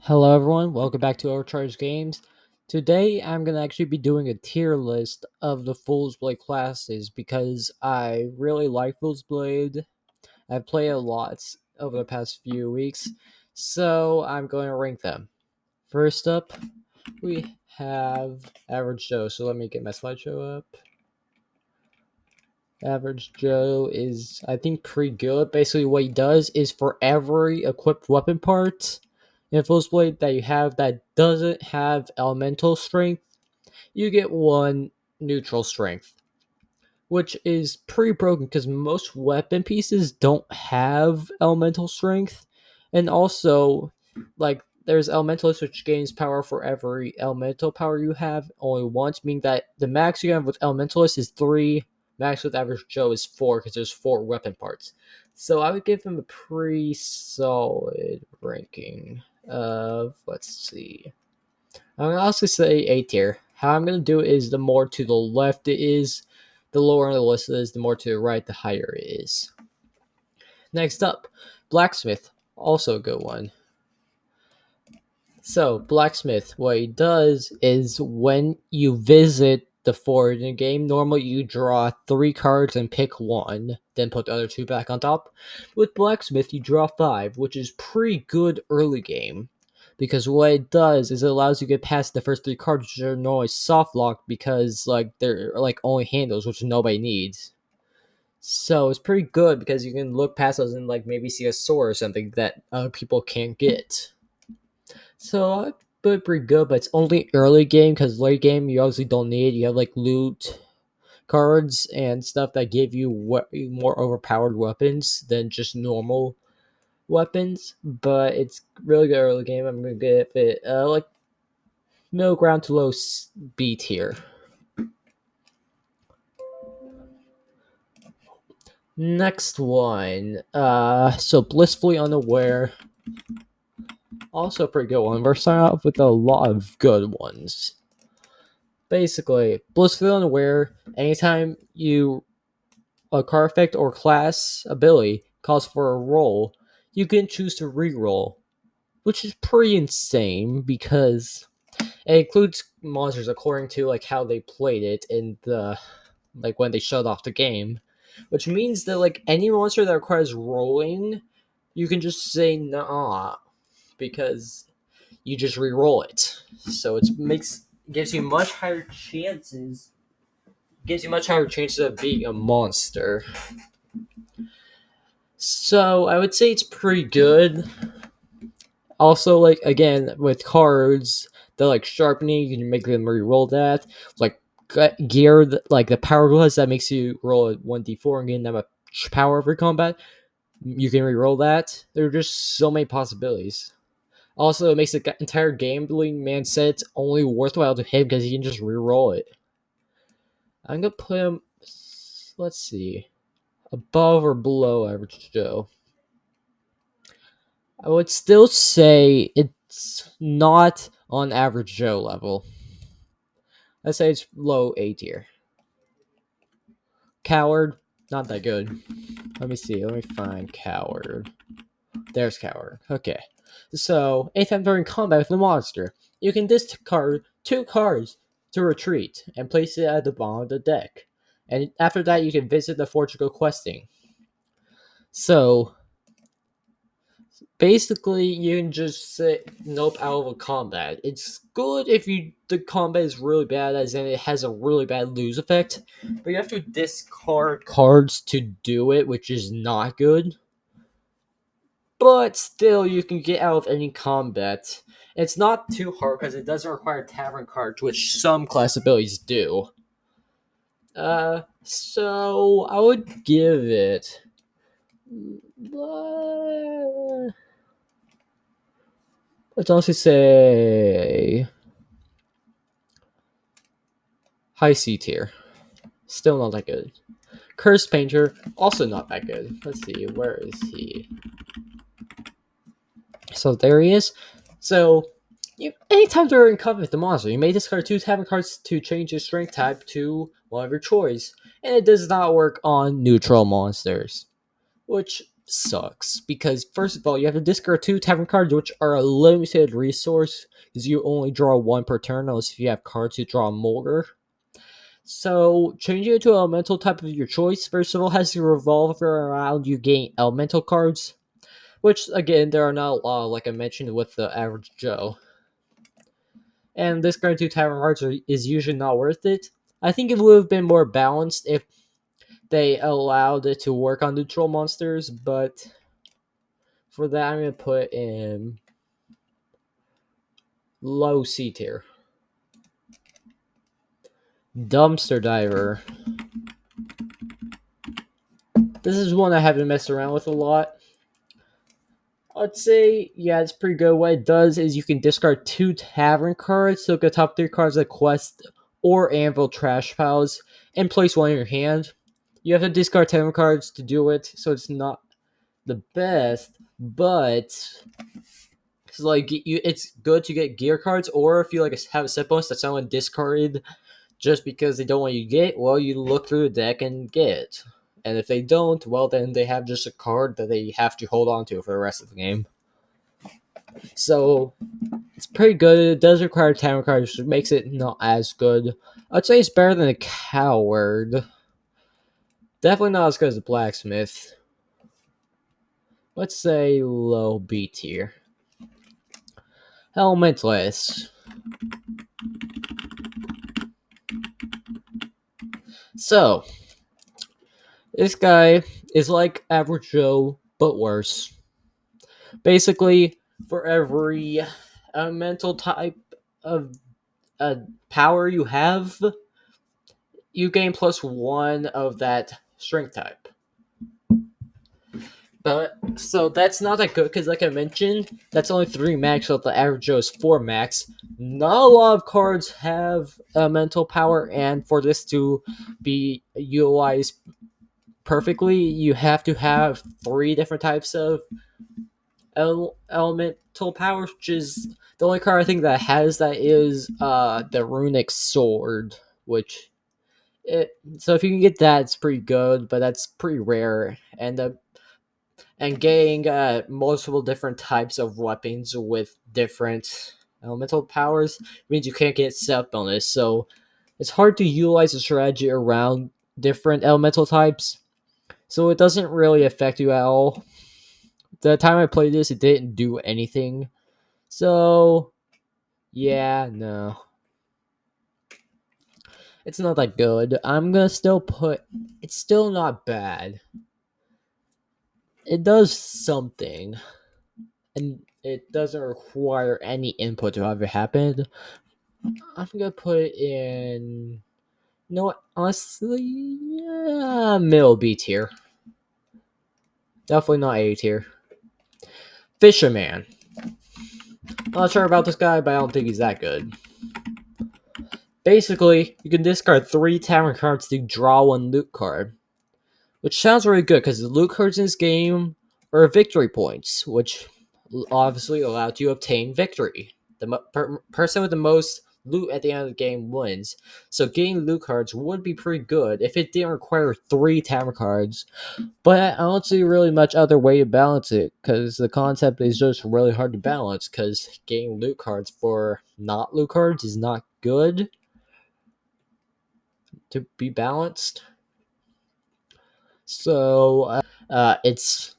Hello everyone, welcome back to Overcharged Games. Today I'm going to actually be doing a tier list of the Fool's Blade classes because I really like Fool's Blade. I've played a lot over the past few weeks, so I'm going to rank them. First up, we have Average Joe, so let me get my slideshow up. Average Joe is, I think, pretty good. Basically, what he does is for every equipped weapon part in Fool's Blade that you have that doesn't have elemental strength, you get one neutral strength, which is pretty broken because most weapon pieces don't have elemental strength. And also, like, there's elementalist which gains power for every elemental power you have only once, meaning that the max you have with elementalist is 3, max with average Joe is 4 because there's 4 weapon parts. So I would give him a pretty solid ranking of, let's see, I'm gonna also say A tier. How I'm gonna do it is the more to the left it is, the lower on the list it is, the more to the right, the higher it is. Next up, Blacksmith, also a good one. So, Blacksmith, what he does is when you visit the fort in the game, normally you draw 3 cards and pick one, then put the other 2 back on top. With Blacksmith, you draw 5, which is pretty good early game. Because what it does is it allows you to get past the first 3 cards, which are normally soft locked because they're like only handles, which nobody needs. So it's pretty good because you can look past those and like maybe see a sword or something that other people can't get. So I put it pretty good, but it's only early game because late game you obviously don't need. You have like loot cards and stuff that give you more overpowered weapons than just normal weapons. But it's really good early game. I'm gonna give it like middle ground to low B tier. Next one, so blissfully unaware, also a pretty good one. We're starting off with a lot of good ones. Basically, blissfully unaware. Anytime you a card effect or class ability calls for a roll, you can choose to re-roll, which is pretty insane because it includes monsters according to like how they played it in the like when they shut off the game, which means that like any monster that requires rolling, you can just say nah because you just re-roll it. So it gives you much higher chances. Gives you much higher chances of being a monster. So I would say it's pretty good. Also, like again with cards, the like sharpening, you can make them re-roll that. Like gear, like the power glass that makes you roll a 1d4 and gain them a power every combat. You can re-roll that. There are just so many possibilities. Also, it makes the entire gambling man set only worthwhile to him because he can just re-roll it. I'm gonna put him. Let's see, above or below average Joe. I would still say it's not on average Joe level. I'd say it's low A tier. Coward, not that good. Let me see. Let me find Coward. There's Coward. Okay. So, anytime during combat with the monster, you can discard 2 cards to retreat and place it at the bottom of the deck. And after that, you can visit the fort to go questing. So, basically you can just say nope out of a combat. It's good if the combat is really bad, as in it has a really bad lose effect, but you have to discard cards to do it, which is not good. But still, you can get out of any combat. It's not too hard because it doesn't require tavern cards, which some class abilities do. So I would give it. Let's also say high C tier. Still not that good. Cursed Painter, also not that good. Let's see, where is he? So there he is. So, anytime during combat with the monster, you may discard 2 tavern cards to change your strength type to one of your choice. And it does not work on neutral monsters. Which sucks because first of all, you have to discard 2 tavern cards, which are a limited resource because you only draw 1 per turn, unless if you have cards you draw more. So changing it to an elemental type of your choice, first of all, has to revolve around you gain elemental cards, which again there are not a lot, like I mentioned with the average Joe. And discarding 2 tavern cards is usually not worth it. I think it would have been more balanced if they allowed it to work on neutral monsters, but for that I'm gonna put in low C tier. Dumpster Diver. This is one I haven't messed around with a lot. I'd say, yeah, it's pretty good. What it does is you can discard 2 tavern cards, so the top 3 cards like Quest or Anvil trash piles, and place 1 in your hand. You have to discard tavern cards to do it, so it's not the best, but it's like it's good to get gear cards, or if you like have a set bonus that someone discarded just because they don't want you to get, well, you look through the deck and get it. And if they don't, well, then they have just a card that they have to hold on to for the rest of the game. So it's pretty good. It does require tavern cards, which makes it not as good. I'd say it's better than a coward. Definitely not as good as a blacksmith. Let's say low B tier. Elementalist. So this guy is like average Joe, but worse. Basically, for every mental type of power you have, you gain +1 of that strength type. But so that's not that good because, like I mentioned, that's only 3 max, so the average Joe is 4 max. Not a lot of cards have mental power, and for this to be utilized perfectly, you have to have 3 different types of elemental powers, which is the only card I think that has that is the runic sword, which so if you can get that, it's pretty good, but that's pretty rare. And getting multiple different types of weapons with different elemental powers means you can't get set bonus, so it's hard to utilize a strategy around different elemental types, so it doesn't really affect you at all. The time I played this, it didn't do anything. So, yeah, no. It's not that good. I'm gonna still put. It's still not bad. It does something, and it doesn't require any input to have it happen. I'm gonna put it in. You know what? Honestly, yeah, middle B tier. Definitely not A tier. Fisherman. Not sure about this guy, but I don't think he's that good. Basically, you can discard 3 tavern cards to draw 1 loot card, which sounds really good because the loot cards in this game are victory points, which obviously allow you to obtain victory. The person with the most loot at the end of the game wins. So getting loot cards would be pretty good if it didn't require 3 tavern cards. But I don't see really much other way to balance it because the concept is just really hard to balance because getting loot cards for not loot cards is not good to be balanced. So it's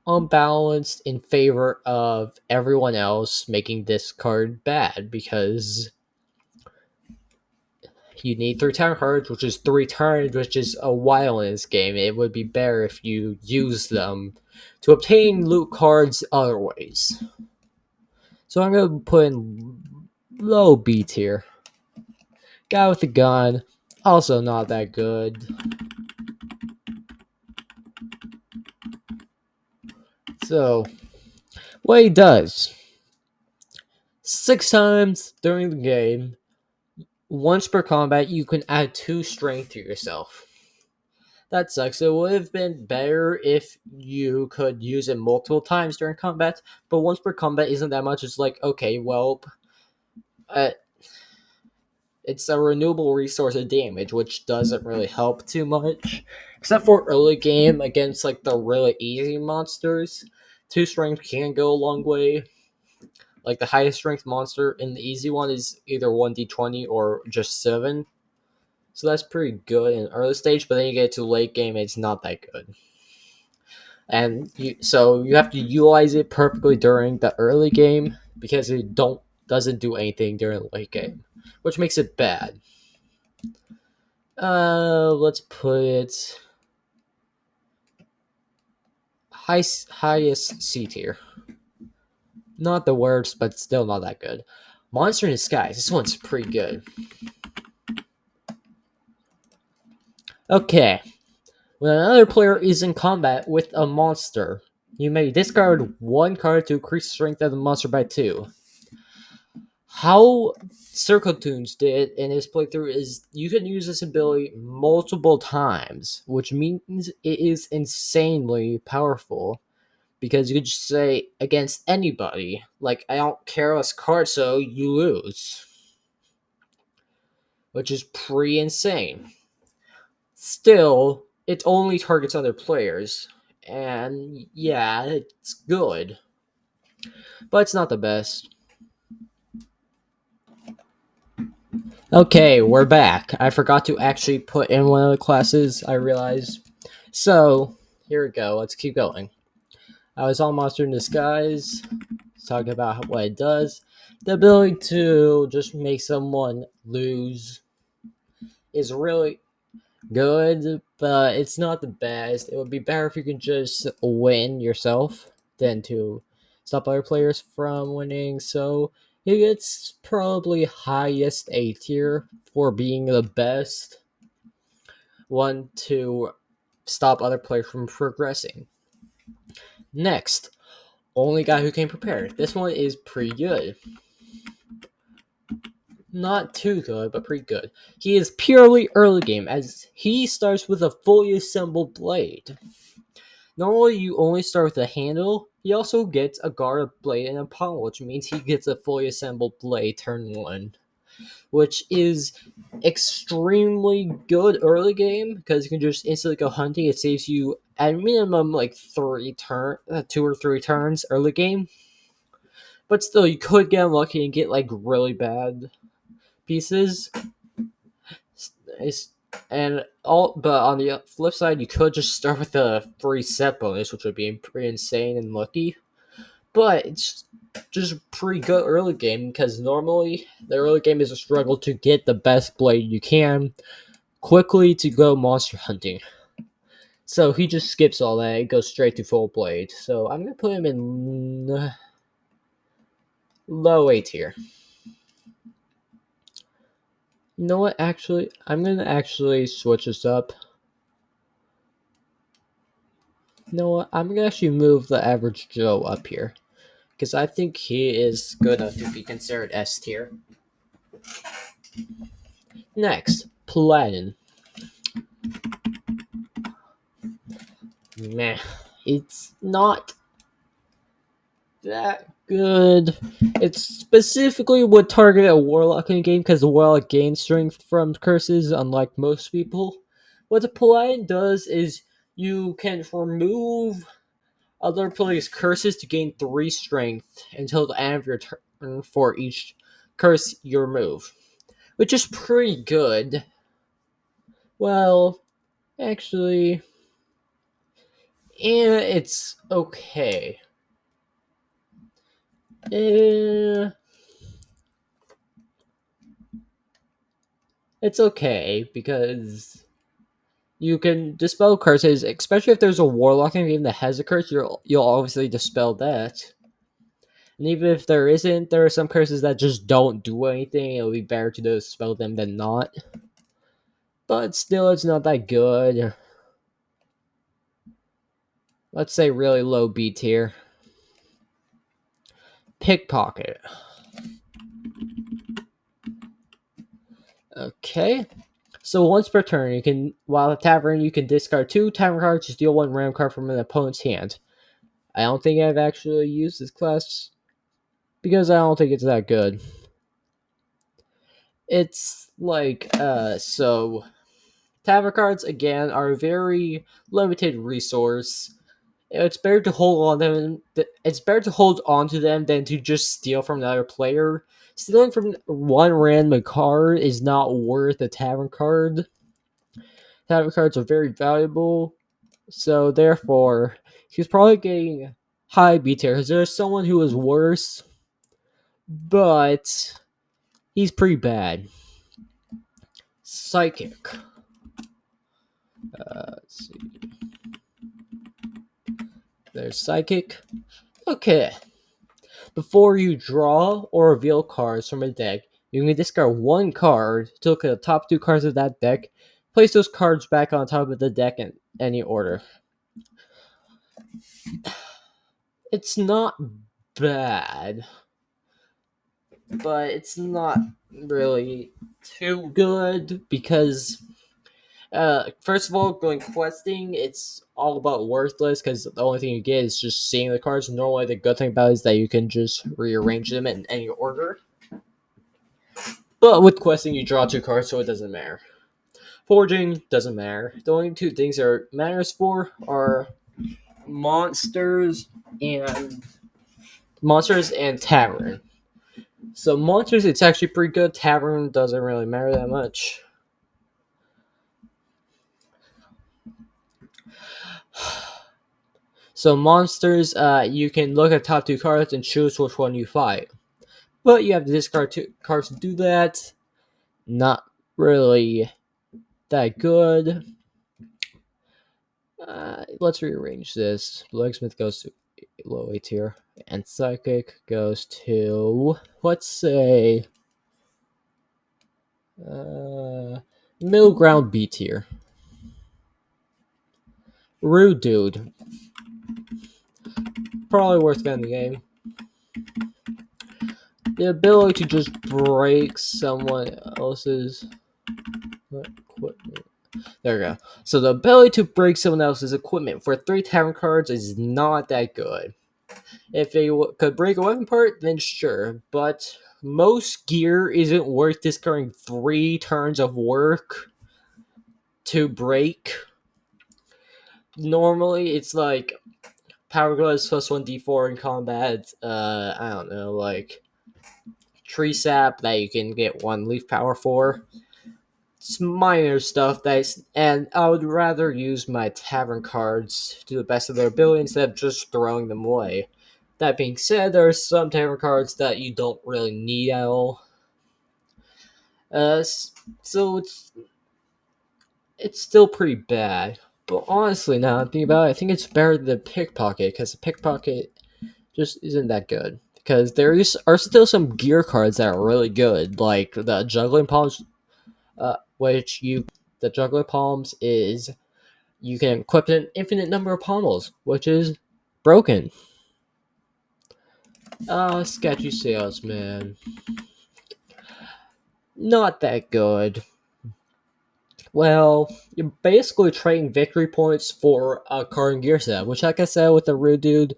unbalanced in favor of everyone else, making this card bad because you need 3 tavern cards, which is 3 turns, which is a while in this game. It would be better if you use them to obtain loot cards other ways. So I'm gonna put in low B tier. Guy with the gun, also not that good. So what he does 6 times during the game, once per combat, you can add 2 strength to yourself. That sucks. It would have been better if you could use it multiple times during combat, but once per combat isn't that much. It's like, okay, well, uh, It's a renewable resource of damage, which doesn't really help too much. Except for early game against like the really easy monsters. 2 strength can go a long way. Like the highest strength monster in the easy one is either 1d20 or just 7. So that's pretty good in early stage, but then you get to late game, it's not that good. And so you have to utilize it perfectly during the early game because it doesn't do anything during the late game, which makes it bad. Let's put it highest C tier. Not the worst, but still not that good. Monster in Disguise. This one's pretty good. Okay, when another player is in combat with a monster, you may discard 1 card to increase strength of the monster by 2. How Circle Tunes did in his playthrough is you can use this ability multiple times, which means it is insanely powerful. Because you could just say against anybody, like, I don't care this card, so you lose. Which is pretty insane. Still, it only targets other players. And yeah, it's good. But it's not the best. Okay, we're back. I forgot to actually put in one of the classes, I realized. So, here we go. Let's keep going. I was on Monster in Disguise, talking about what it does. The ability to just make someone lose is really good, but it's not the best. It would be better if you could just win yourself than to stop other players from winning. So it gets probably highest A tier for being the best one to stop other players from progressing. Next, only guy who came prepared. This one is pretty good. Not too good, but pretty good. He is purely early game, as he starts with a fully assembled blade. Normally, you only start with a handle. He also gets a guard, a blade, and a pommel, which means he gets a fully assembled blade turn 1. Which is extremely good early game, because you can just instantly go hunting. It saves you, at minimum, like 2 or 3 turns early game. But still, you could get unlucky and get, like, really bad pieces. But on the flip side, you could just start with a free set bonus, which would be pretty insane and lucky. But it's just pretty good early game, because normally the early game is a struggle to get the best blade you can quickly to go monster hunting. So he just skips all that and goes straight to full blade. So I'm gonna put him in low A tier. You know what? Actually, I'm gonna actually switch this up. You know what? I'm gonna actually move the average Joe up here, because I think he is good enough to be considered S tier. Next, Paladin. Meh. It's not that good. It specifically would target a Warlock in the game, because the Warlock gains strength from curses, unlike most people. What the Paladin does is you can remove other players' curses to gain 3 strength until the end of your turn for each curse you remove, which is pretty good. Well, actually, it's okay. It's okay, because you can dispel curses, especially if there's a warlock in the game that has a curse. You'll obviously dispel that. And even if there isn't, there are some curses that just don't do anything. It'll be better to dispel them than not. But still, it's not that good. Let's say really low B tier. Pickpocket. Okay. So once per turn, you can, while at tavern, you can discard 2 tavern cards to steal 1 random card from an opponent's hand. I don't think I've actually used this class, because I don't think it's that good. It's like so tavern cards again are a very limited resource. It's better to hold on them. It's better to hold on to them than to just steal from another player. Stealing from one random card is not worth a tavern card. Tavern cards are very valuable, so therefore he's probably getting high B tier because there's someone who is worse, but he's pretty bad. Psychic. Let's see. There's Psychic. Okay. Before you draw or reveal cards from a deck, you can discard one card to look at the top two cards of that deck. Place those cards back on top of the deck in any order. It's not bad, but it's not really too good because first of all, going questing, it's all about worthless because the only thing you get is just seeing the cards. Normally, the good thing about it is that you can just rearrange them in any order. But with questing, you draw two cards, so it doesn't matter. Forging doesn't matter. The only two things that matters for are monsters and tavern. So monsters, it's actually pretty good. Tavern doesn't really matter that much. So monsters, you can look at top two cards and choose which one you fight. But you have to discard two cards to do that. Not really that good. Let's rearrange this. Blacksmith goes to low A tier, and Psychic goes to, let's say, middle ground B tier. Rude Dude. Probably worth getting the game. The ability to just break someone else's equipment. There we go. So the ability to break someone else's equipment for 3 tavern cards is not that good. If they could break a weapon part, then sure. But most gear isn't worth discarding 3 turns of work to break. Normally, it's like Power Gloves plus 1d4 in combat. I don't know, like Tree Sap that you can get 1 leaf power for. It's minor stuff and I would rather use my tavern cards to the best of their ability instead of just throwing them away. That being said, there are some tavern cards that you don't really need at all. So it's still pretty bad. But honestly, now I'm thinking about it, I think it's better than Pickpocket because the Pickpocket just isn't that good. Because are still some gear cards that are really good, like the Juggling Palms, the Juggling Palms is you can equip an infinite number of pommels, which is broken. Sketchy Salesman. Not that good. Well, you're basically trading victory points for a card in Gear Set, which, like I said, with the Rude Dude,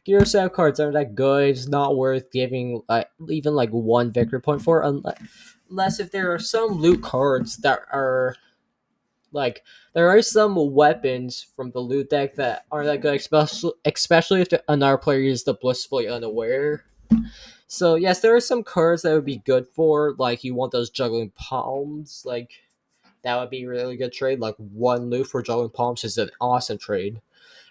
Gear Set cards aren't that good. It's not worth giving even like 1 victory point for, unless if there are some loot cards that are like there are some weapons from the loot deck that aren't that good, especially if another player is the blissfully unaware. So yes, there are some cards that would be good for, like you want those juggling palms, like that would be a really good trade. Like 1 loot for juggling palms is an awesome trade. It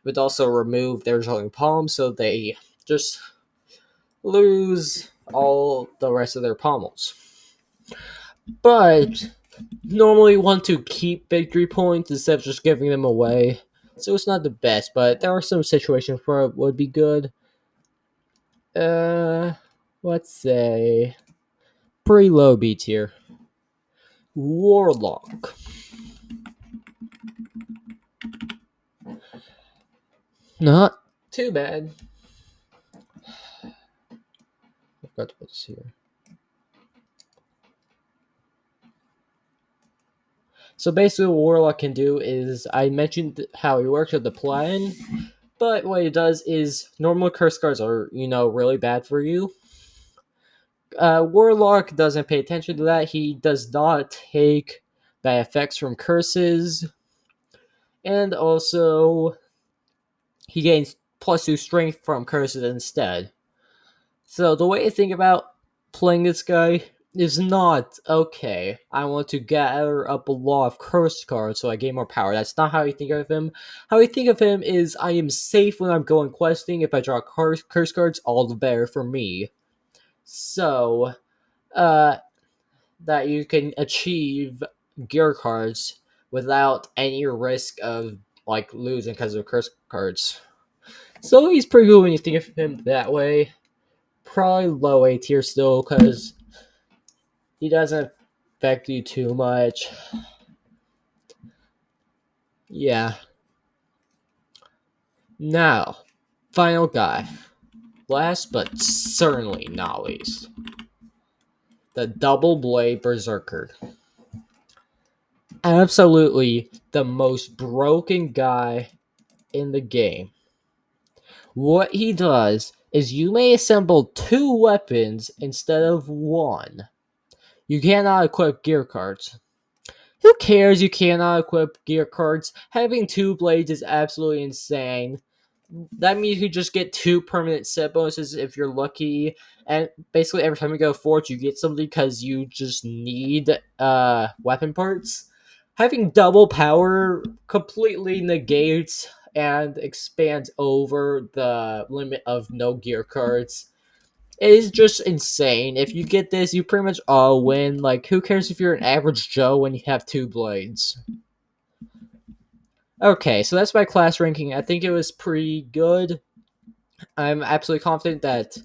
would also remove their juggling palms, so they just lose all the rest of their pommels. But normally want to keep victory points instead of just giving them away. So it's not the best, but there are some situations where it would be good. Uh, let's say pretty low B tier. Warlock. Not too bad. I forgot to put this here. So basically, what Warlock can do is I mentioned how he works with the plan, but what he does is normal curse cards are really bad for you. Warlock doesn't pay attention to that. He does not take bad effects from curses. And also, he gains +2 strength from curses instead. So the way to think about playing this guy is not, okay, I want to gather up a lot of curse cards so I gain more power. That's not how you think of him. How you think of him is, I am safe when I'm going questing. If I draw curse cards, all the better for me. So, that you can achieve gear cards without any risk of like losing because of curse cards. So he's pretty good when you think of him that way. Probably low A tier still because he doesn't affect you too much. Yeah. Now, final guy. Last but certainly not least, the Double Blade Berserker. Absolutely the most broken guy in the game. What he does is you may assemble 2 weapons instead of 1. You cannot equip gear cards. Who cares you cannot equip gear cards? Having 2 blades is absolutely insane. That means you just get 2 permanent set bonuses if you're lucky, and basically every time you go forward you get something because you just need weapon parts. Having double power completely negates and expands over the limit of no gear cards. It is just insane. If you get this, you pretty much all win. Like, who cares if you're an average Joe when you have 2 blades? Okay, so that's my class ranking. I think it was pretty good. I'm absolutely confident that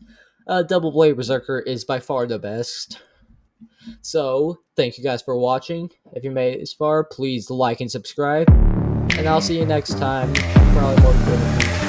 Double Blade Berserker is by far the best. So, thank you guys for watching. If you made it this far, please like and subscribe. And I'll see you next time. Probably more good.